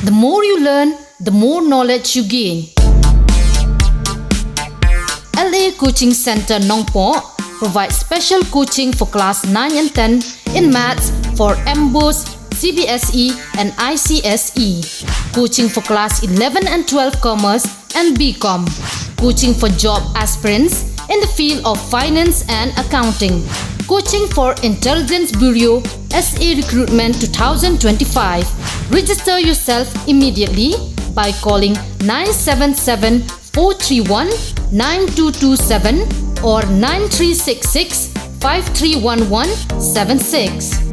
The more you learn, the more knowledge you gain. LA Coaching Center Nongpo provides special coaching for class 9 and 10 in maths for MBOS, CBSE and ICSE. Coaching for class 11 and 12 commerce and BCom. Coaching for job aspirants in the field of finance and accounting. Coaching for Intelligence Bureau SA Recruitment 2025. Register yourself immediately by calling 977-431-9227 or 9366-531176.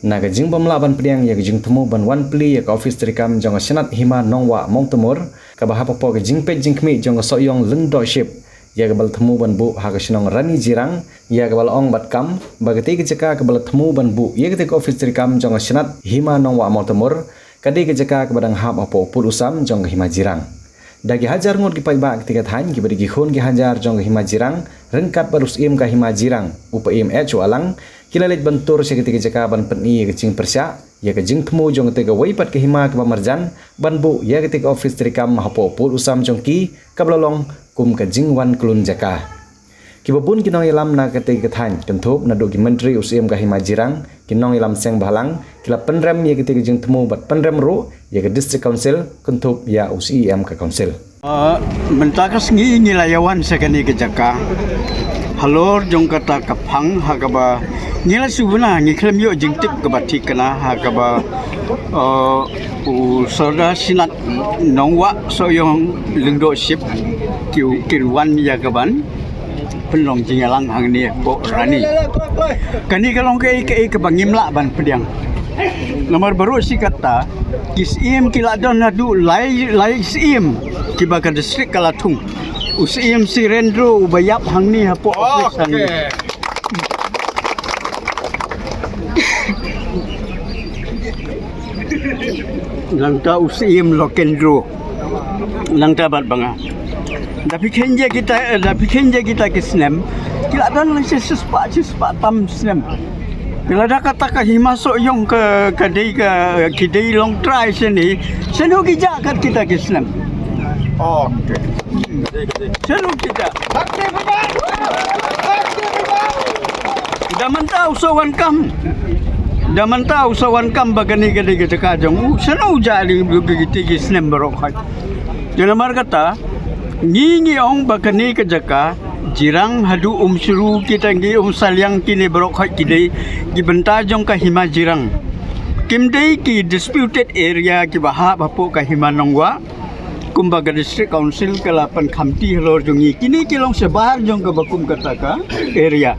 Naga jing pamlaban priang ya jing temu ban wan pli ya office trikam jong senat hima nongwa mongtemur ka bahapa po jing pet jing kmi jong soyong lengdoship ya gabal temu ban bu ha sinong rani jirang ya gabal ong bat kam bagati keceka gabal temu ban bu ya ketik office trikam jong senat hima nongwa mongtemur kadi keceka kabadang hap apo pul usam jong hima jirang dagi hajar ngot gipai ba ketika than gi bari gi khon gi hajar jong hima jirang rengkat barus im ka hima jirang upa im chu alang kilalit bentur seketika jaka ban penni kecing persya ya kejing temu jong ketika waipat ke hima ke marjan ban bu ya ketika office trikam hapo pul usam jongki kablolong kum kejing wan klun jaka kibabun kinong ilam na ketika than kentup na do gi menteri usim ka hima jirang kinong ilam seng balang kila penrem ya ketika jing temu bat penrem ru ya ke district council kentup ya UCM ka council mentakas ngi nilayawan sakani ke jaka halor jong kata kapang hagaba nila subuna ngi klem yo jingtip kabati kana hagaba soda sinat nongwa soyong lengdo ship kirwan yagaban penlong jingalang hang ni ko rani kani kalong ke bangimla ban pediang nomor baru si kata kisim kiladon nadu lai sim kibaga distrik kalatung usim si rendro ubayap hang ni hapo office hang ni langta usim lokendro langta bat banga tapi kenja kita kisnem kila dan sespa tam snem bila dah kata ke himasuk yang ke kedai long try sini senu kijak kat kita kisnem okey senu kita dah mentau sawan kam bagani kedai kita kajong senu jadi begitu kisnem berokhat jadi mar kata ngingi ong bagani kejaka jirang hadu suru kita ngi salyang kini berokhat kidai ki bentajong ka hima jirang kimdei ki disputed area ki bahap hapo ka hima nongwa kumbaga district council kalapan khamti halor jongi kini kilong sebar jong ka bakum kataka area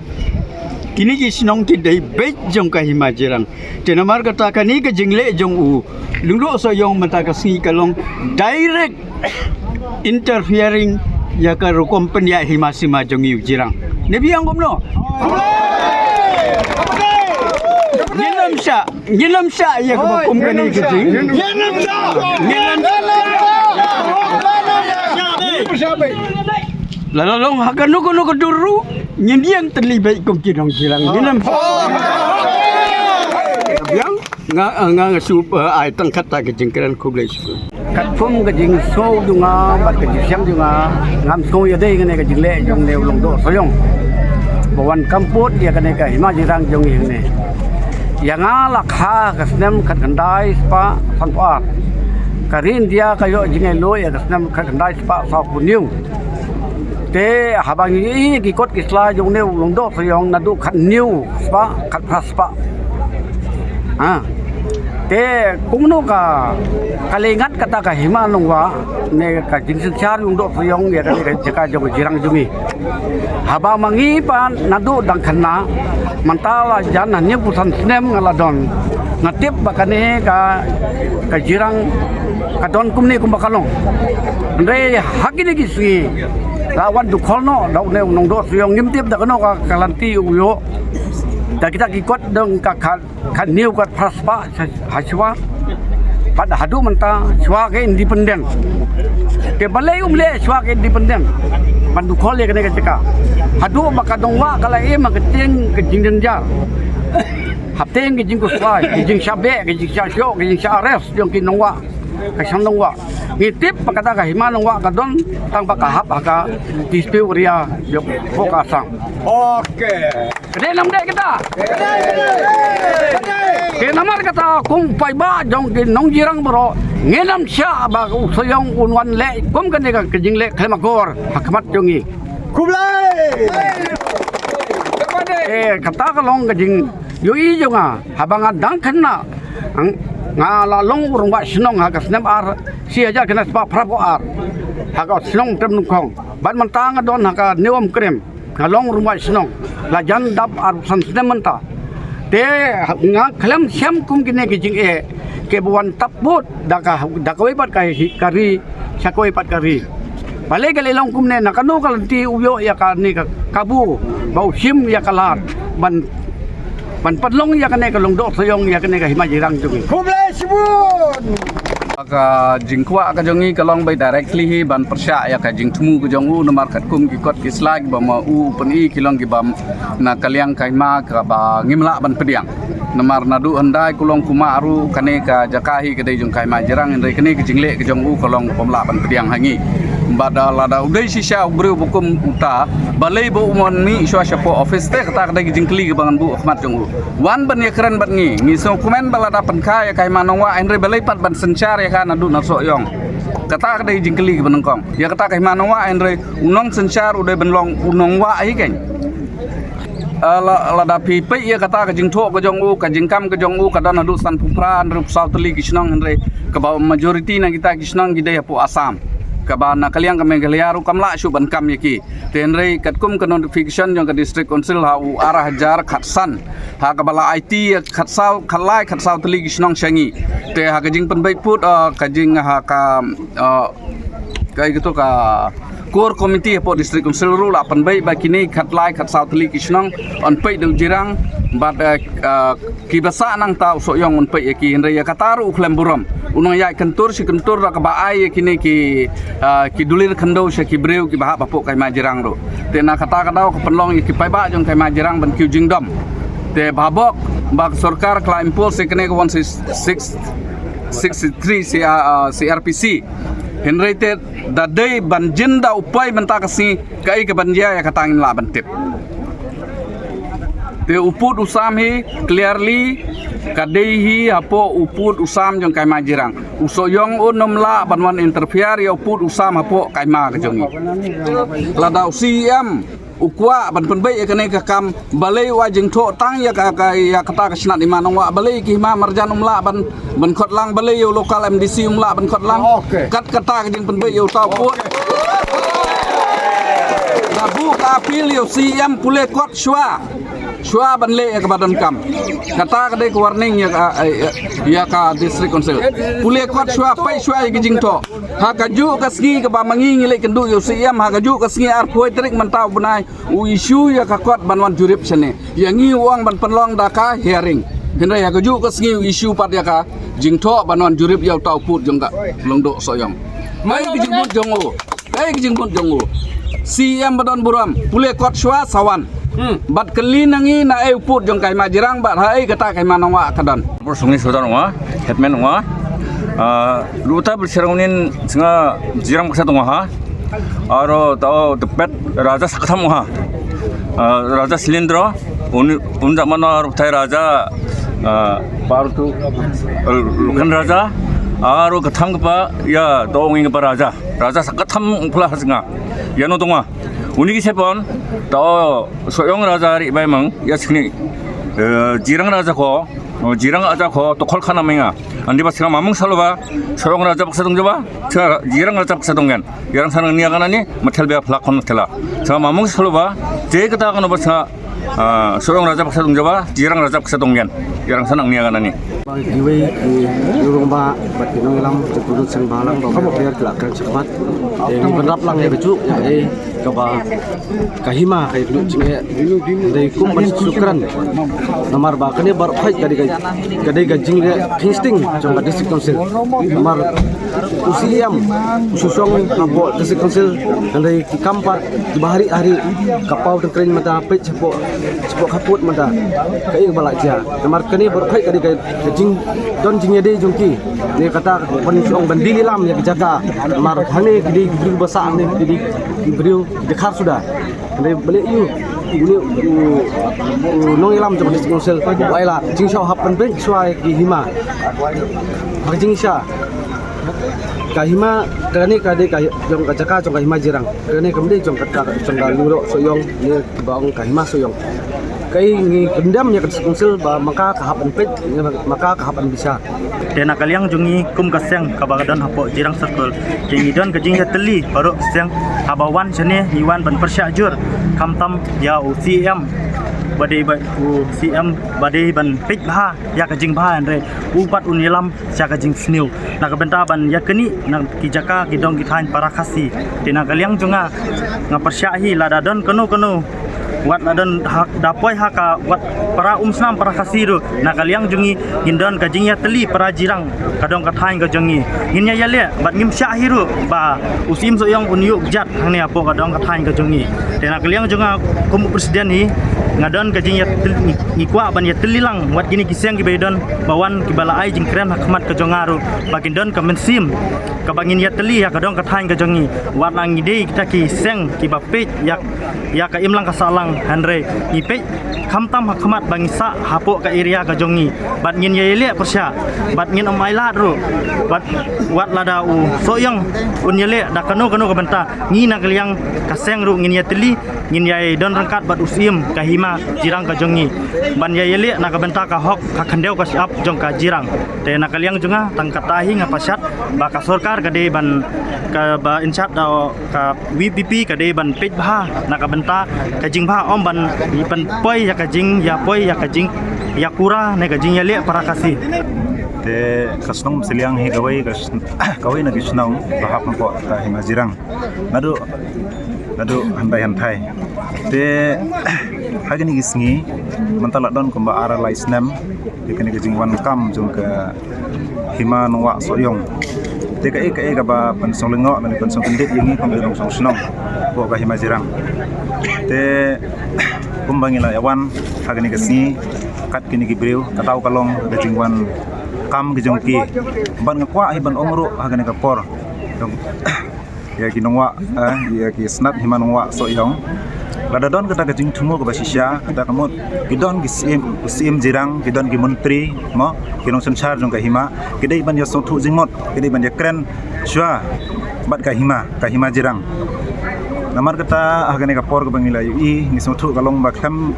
kini ki sinong ki dei bet jong ka hima jirang tenamar kataka ni ka jingle jong u lungro so yong matakasi kalong direct interfering ya ka company ya himasima jongi jirang nebi ang gomno ngilam sya ya ka company kejing ngilam lalalong hakanu kuno keduru nyendiang terlibat kum kirang jirang ngilam yang nga super ai tang kata kejingkeran kublai kat phum kejing so dunga bat kejing siam dunga ngam so ya dei ngene kejing le jong leu long do soyong bawan kamput dia kene ka hima jirang jong ini yang lakha kasnem kat kandai spa sanpa karin dia kayo jingai lo ya kasnem kat kandai spa sa puniu te habang i ki kot kisla jong leu long do soyong nadu kat new spa kat praspa te kungno ka kalingat kata ka hima nongwa ne ka jinsin char yung do soyong ya ka jaka jong jirang jumi haba mangi pan nadu dang khana mantala jana ne pusan snem ngaladon ngatip bakane ka jirang ka don kumni kumbakalong andre hakini gisi lawan du kholno daw ne nong do soyong ngimtip da kano ka kalanti uyo da kita kikot dong ka kan niu kat praspa haswa pada hadu mentah suaka independen ke balai umle suaka independen bandu khole kene ke ceka hadu baka dongwa kala e maketing ke jingdenjar hapteng ke jingku swai ke jing sabe ke jing syasyo ke jing syares jong ki nongwa ke sang nongwa ngitip pakata ka hima nongwa ka don tang pakahap aka dispute ria jok fokasang oke kede namde kita ke namar kata kung pai ba jong ke nong jirang bro ngenam sya ba usayong unwan le kum kan ka kejing le klemagor hakmat jongi kublai kata kalong kejing yoi jonga habanga dang kena nga long urung ba snong ha ka snam ar si aja kena spa prapo ar ha ka snong tem nukong ban mentang don ha ka niom krem ngalong urung ba snong la jan dap ar san snam menta te nga khlem syam kum kine kijing ke buan taput da kawai pat kari sakoi pat kari bale kali long kum ne nakano kalanti uyo ya ka ni kabu bau sim ya kalat ban padlong ya kane ka longdok sayong ya kane ka himajirang jungi kublai sibun ka jingkwa ka jongi kalong bai directly hi ban persya ya ka jingtmu ka jongu nomar kat kum ki kot ki slag ba ma u peni kilong ki bam na kaliang kai ma ka ba ngimla ban pediang nomar nadu andai kulong kuma aru kane ka jakahi ka dei jong kai ma jirang ndai kane ki jingle ka jongu kalong pomla ban pediang hangi bada lada udai sisha ubreu bukum uta balai bo umon mi iswa shapo office te kata kada jingkli ke bangan bu ahmad jongu wan ban ya keren bat ngi so komen balada penka ya kai manongwa andre balai pat ban sencar ya kana du naso yong kata kada jingkli ke banengkong ya kata kai manongwa andre unong sencar udai benlong unongwa ai ken lada pipe ya kata ka jingtho ka jongu ka jingkam ka jongu kada nadu san pupra andre south li kisnong andre ka majority na kita kisnong gide po asam kabana kaliang kami geliaru kamla syuban kam yaki tenrei katkum ke notification yang ke district council ha u arah jar khatsan ha kabala IT khatsau khalai khatsau teli gisnong shangi te ha kajing penbai put kajing ha ka kai gitu ka core committee po district council ru la penbai ba kini khatlai khatsau teli gisnong on pai deu jirang bat kibasa nang tau so yong on pai yaki henrei ya kataru klemburam unang ya kentur si kentur ra ka baai kini ki dulir khando se ki breu ki baha bapok kai majirang ro te na kata kadau ka penlong ki pai ba jong kai majirang ban kiu jingdom te babok bak sarkar kla impulse kene ko 163 CRPC henry te da dei ban jinda upai menta kasi kai ke banjia ya katangin la ban tip te uput usam hi clearly kadei apo uput usam jong kai majirang usoyong unomla banwan interfere ya uput usam apo kai ma ka jongi ladau CM ukwa ban penbai ekane ka kam balai wajing tho tang ya ka ya kata ka snat imanong wa balai ki ma marjan umla ban khotlang balai yo lokal MDC umla ban khotlang kat kata ka jing penbai yo tau put nabu ka apil yo CM pule kot shwa ban le ka badan kam kata ka dei warning ya ka district council pule kot shwa pai shwa ki jing to ha ka ju ka sngi ka ba mangi ngile kendu yo CM ha ka ju ka sngi ar phoi trik mentau bunai u issue ya ka kot ban wan jurip sene ya ngi uang ban penlong da ka hearing henra ya ka ju ka sngi issue pat ya ka jing to ban wan jurip ya tau put jong ka longdo soyong mai ki jing put jongo kai ki jing put jongo CM badon buram pule kot shwa sawan bat kali nangi na put jong kai majirang bat hai kata kai manongwa kadan sungai sodanwa hetman wa luta berserangin singa jirang baksa tongwa ha aro tao tepet raja saktham ha raja silindro un zamana rutai raja parutu lukan raja aro katham pa ya donging pa raja sakatham pula hasinga yano tongwa uniki sepon tao soyong raja ri baimang ya sini jirang raja ko to kolkhana menga andi ba singa mamung saloba soyong raja baksa dongjoba jirang raja baksa donggen yarang sanang niya kanani mathel be phlakon thela sa mamung saloba je kata kono basa soyong raja paksa dong Jawa jirang raja paksa donggen jirang senang nia kanani Giwe di lurung ba bat kinong ilam cekudut sing balang ba biar kelak kan cepat yang berap lang ya becu ya kaba kahima kay dulu cinge dari kum ban sukran nomor ba kene bar khai kadai gajing le insting jong district council nomor usiam susong abo district council dari kampat di hari kapau tengkring mata pe cepo kaput mata kai balak ja nomor kene bar khai kadai jing don jingnya de jongki ni kata pensiong bandili lam ya jaga mar hane di besar ni di beriu dekat sudah dari beli you nong ilam jong district council waila jing shau happen ben suai ki hima jing sha kahima kani kade jong kajaka jong kahima jirang kani kemde jong kata jong daluro soyong ni baong kahima soyong kai ngi kendam ya konsil ba maka kahapan pet maka kahapan bisa dena kaliang jungi kum kasyang kabagadan hapo jirang circle jingi don kajing ya teli baru syang habawan sene iwan ban persyajur kamtam ya UCM badai UCM badai ban pet bha ya kajing bha andre upat unilam sya kajing sniu na kabenta ban ya keni na kijaka kidong kithain parakasi dena kaliang junga ngapersyahi ladadon kenu wat ladan dapoi haka wat para umsnam para kasiru na kaliang jungi hindon kajingya teli para jirang kadong kathain kajongi hinya yale bat ngim syahiru ba usim soyong unyuk jat hangni apo kadong kathain kajongi tena kaliang junga komu presiden hi ngadon kajingya ngikwa ban ya telilang wat gini kiseng gibaidon bawan kibalai jing kren hakmat kajongaru bagindon kamensim kabangin ya teli ya kadong kathain kajongi wat nang ide kita kiseng kibapet ya ka imlang kasalang Andre ipe kamtam hakmat bangisa hapo ka area ka jongi bat ngin yele persya bat ngin omaila ru bat wat lada u soyang unyele da kanu ka benta ngina kaliang kaseng ru ngin yateli ngin yai don rangkat bat usim kahima jirang ka jongi ban yele na ka benta ka hok ka khandeu ka siap jong ka jirang te na kaliang junga tangkatahi ngapasyat ba ka sarkar ka de ban ka ba insat da ka VPP ka de ban pej bha na ka benta kajing bha om ban ipan poi ya kajing ya kura ne kajing ya le para kasih te kasnong seliang hi gawai na gisnong bahap ko ta hima jirang nadu hantai te hagani gisngi mantala don ko ba ara laisnem ikani kajing wan kam jung ka hima nwa soyong te ka ba pansong lengo na pansong kendit yangi kom dong song snong ko ka hima jirang te kumbangila yawan hagani kasni kat kini gibreu katau kalong gajingwan kam gejongki ban ngakwa hiban ongro hagani kapor dong ya kinongwa ya ki snat himanongwa soyong ladadon kata gajing thumo ka basisya kata kamot gidon gisim jirang gidon gi menteri mo kinong sensar jong ka hima kidai ban ya sothu jingmot kidai ban ya kren shwa bat ka hima jirang namar kata hagane kapor ka bangila ui ni sothu kalong ba kham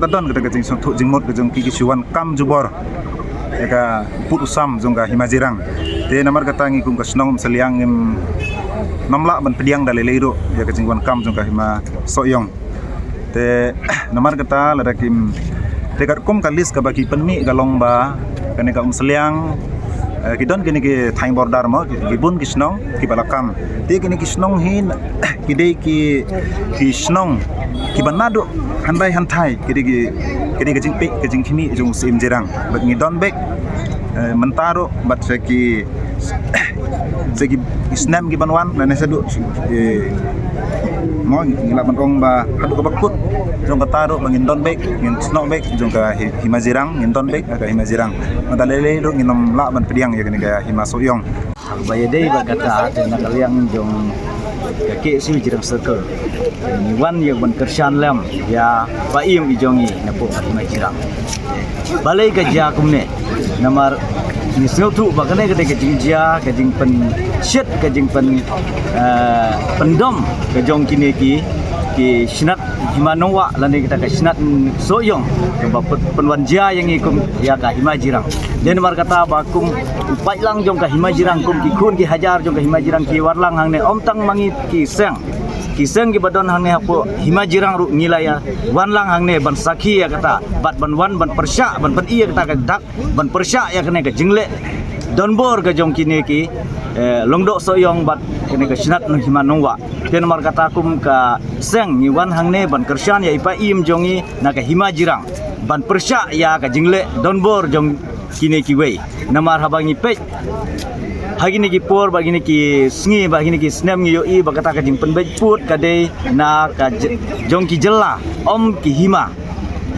tadon kata gajing sothu jingmot gajong ki kisuan kam jubor eka put usam jong ka hima jirang te namar kata ngi kum kasnong seliang ngim namla ban pediang daleleiro ya gajing wan kam jong ka hima soyong te namar kata ladakim te kum kalis ka baki penmi kalong ba kane ka seliang kidon kini ki thaing bordar mo gibun kisnong ki balakam te kini kisnong hin kidei ki kisnong ki banado hantai kidi gajing pe gajing kimi jong sim jirang bat ngidon bek mentaro bat seki snam gi banwan na sedu mo ngilapan ong ba hadu ka bakut jong kataro mangindon bek ngin snow bek jong ka himajirang ngindon bek ka himajirang madalele do nginom la ban pediang ya kini ka himasoyong bayadei bagata na kaliang jong kaki si jirang circle ni wan yang ban kersan lam ya baim ijongi na po himajirang balai ka ja kumne namar ni snotu bagane ka kajing ja kajing pen shit kajing pen pendom kajong kini ki sinat himanongwa lani kita ka sinat soyong ba penwan ja yang ikum ya ka himajirang den mar kata bakum upai lang jong ka himajirang kum ki khun ki hajar jong ka himajirang ki warlang hang ne om tang mangi ki seng kiseng ki badon hang ne hapo hima jirang ru ngilaya wan lang hang ne ban sakhi ya kata bat ban wan ban persya ban ban iya kata ka dak ban persya ya kene ka jingle donbor ka jong kini ki longdo soyong bat kene ka sinat nang hima nongwa ten mar kata kum ka seng ni wan hang ne ban kersyan ya ipa im jongi na ka hima jirang ban persya ya ka jingle donbor jong kini ki wei namar habangi pej hagini ki por bagini ki sngi bagini ki snem ngi yo i bakata ka jing penbej put kade na ka jong ki jella om ki hima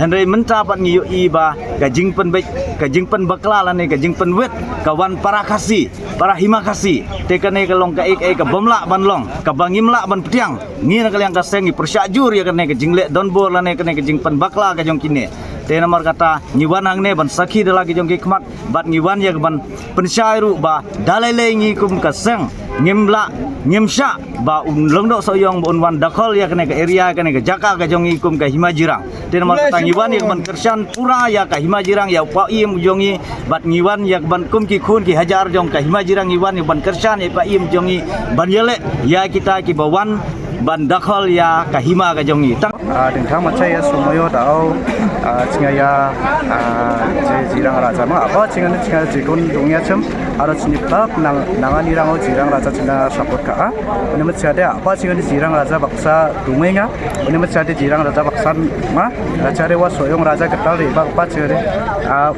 henry menta pat ngi yo i ba ka jing penbej ka jing pen bakla la ne ka jing pen wet ka wan para kasi para hima kasi te ka ne ka long ka ek ka bomla ban long ka bangimla ban ptiang ngi na ka yang ka sengi persyajur ya ka ne ka jingle donbor la ne ka ne ka jing pen bakla ka jong kine te namar kata ngiwan hang ne ban sakhi de lagi jong ki khmat bat ngiwan ya ban pensyairu ba dalele ngi kum ka seng ngimla ngimsha ba longdo soyong bon wan dakhol ya kene ka area kene ka jaka ka jong kum ka himajirang te namar kata ngiwan ya ban kersan pura ya ka himajirang ya pa im jongi bat ngiwan ya ban kum ki khun ki hajar jong ka himajirang ngiwan ya ban kersan ya pa im jongi ban yele ya kita ki bawan ban dakhol ya ka hima ka jongi Dengkang macam ya semuanya tahu cingaya jirang raja mah apa cingan jikun dunia cem ada ciniptak nangan irang jirang raja cina support ka ini macam ada apa cingan jirang raja baksa dumenga ini macam ada jirang raja baksa mah cari wasoyong raja ketal di apa cari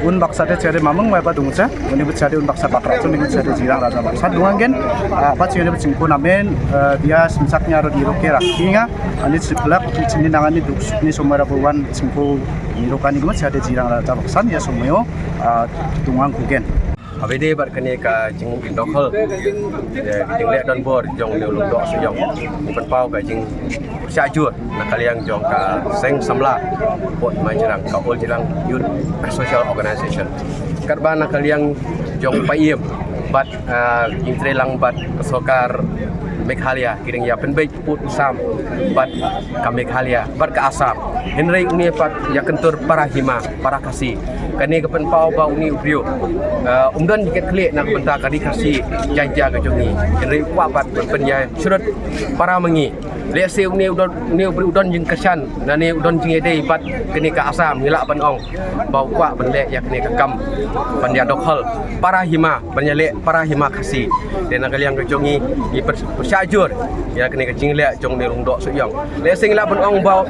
un baksa ada cari mamang apa dungca ini macam ada un baksa bakra cem ini macam ada jirang raja baksa dungangen apa cingan cingku namen dia semsaknya ada di roke rakinga ini sebelah cini nangan ini semua rapuan cingku nirokan ini masih ada jirang raja baksan ya semuanya tungang kugen. Abede bar kene ka jing indokol jing le don bor jong le lu dok sejong pen pau ka jing syajur na kaliang jong ka seng samla pot ma jirang ka ol jirang youth social organization karba na kaliang jong paiem bat jing trelang bat kesokar Meghalaya kiring ya penbej put usam bat ka Meghalaya bat ka Asam Henry uni pat ya kentur para hima para kasih kani kepen pau ba uni ubrio umdan diket klik nak benta kadi kasih janja ka jongi Henry wa bat penya surut para mengi lese uni udon jing kesan na ne udon jing ede bat kani ka Asam ngilak ban ong bau kwa ban le ya kani ka kam ban ya dokhol para hima ban ya le para hima kasih dan kaliang ka jongi i syajur ya kene ka jingle jong ne lungdok suyong le sing la ban ong bau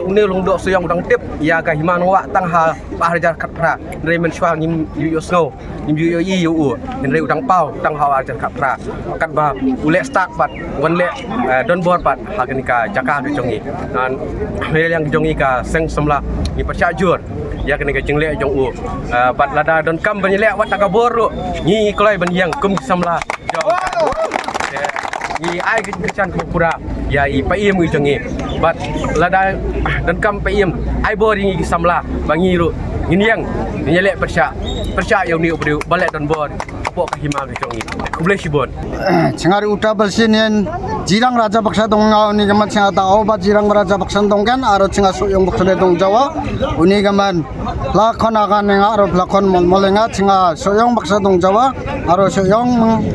ne lungdok suyong dang tip ya ka himan wa tang ha pa harjar khatra re men swang nim yu snow nim yu yi yu u re udang pau tang ha harjar khatra kat ba ule start pat wan le don bor pat ha kene ka jaka ka jongi nan le yang jongi ka seng semla ni pa syajur ya kene ka jingle jong u pat lada don kam ban le wat ta ka bor ni kloi ban yang kum samla jong i ai kecan pura ya i paiem ngi jongi bat lada dan kam paiem ai boring ngi samla bangi ru nginiang nyele persya ya uni ubru balek dan bor pok hima ngi jongi kuble sibon cengari uta balsinen jirang raja baksa dongau ni gaman cenga tao ba jirang raja baksa dongkan aro cenga soyong baksa dong jawa uni gaman lakon akan nga aro lakon molenga cenga soyong baksa dong jawa aro soyong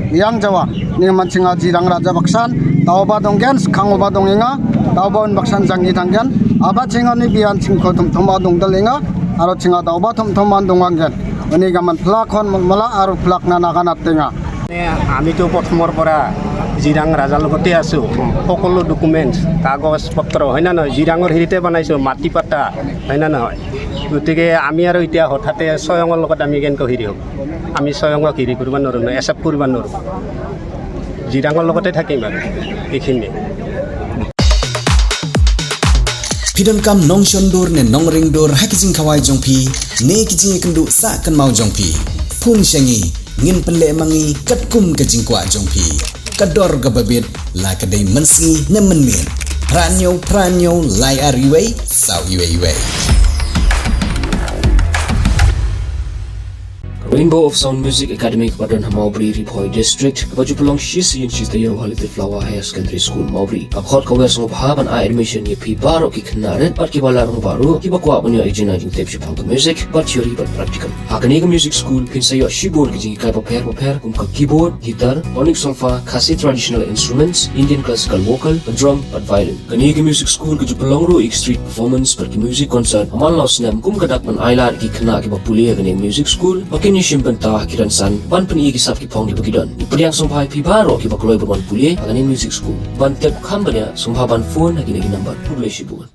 yang jawa ni gaman cenga jirang raja baksan tao ba dongkan kang ba dongenga tao ba un baksan jangi tangkan aba cenga ni bian cingko tom ba dong dalenga aro cenga tao ba tom man dongangkan uni gaman lakon mola aro plak nanakanat tenga আমি তো প্রথমৰ পৰা জিৰাং ৰাজাৰ লগতে আছোঁ সকলো ডকুমেণ্টছ কাগজ পত্ৰ হয় না নহয় জিৰাঙৰ হেৰিতে বনাইছোঁ মাটি পাতা হয় না নহয় গতিকে আমি আৰু এতিয়া হঠাতে স্বয়ঙৰ লগত আমি কেনেকৈ হেৰি হ'ব আমি স্বয়ঙক হেৰি কৰিব নোৱাৰোঁ নহয় এচেপ্ট কৰিব নোৱাৰোঁ জিৰাঙৰ লগতে থাকিম আৰু এইখিনি Pidon kam nong shondur ne nong ringdur hakijing kawai jongpi ne kijing kendu sa kan mau jongpi pun shangi ngin pele mangi katkum kajing kwa jongpi kador gababit la kadai mensi ne menmin pranyo lai ariwei sau iwei Rainbow of Sound Music Academy kepada Maubri Ripoy District baju pelong shisi yang cerita yang Halite Flower Higher Secondary School Maubri akhot kawai semua pahaban admission ye pi baru ki kenaret bat ki balarung baru ki bakwa punya ejina jing tep shipang music bat theory bat practical hakani ke music school pin sayo shibor ki jing kai paper kum ka keyboard gitar onyx solfa khasi traditional instruments Indian classical vocal drum bat violin kani ke music school ke pelong ro street performance bat ki music concert amal laos nam kum kadak man ailar ki kena ki bapulia kani music school makin simpan tah kiran san ban pen ki sap ki phong ki bakidan ipriang sompai pi baro ki bakloi ban pulie kani music school ban tep khambanya sompa ban phone hagi number publish buat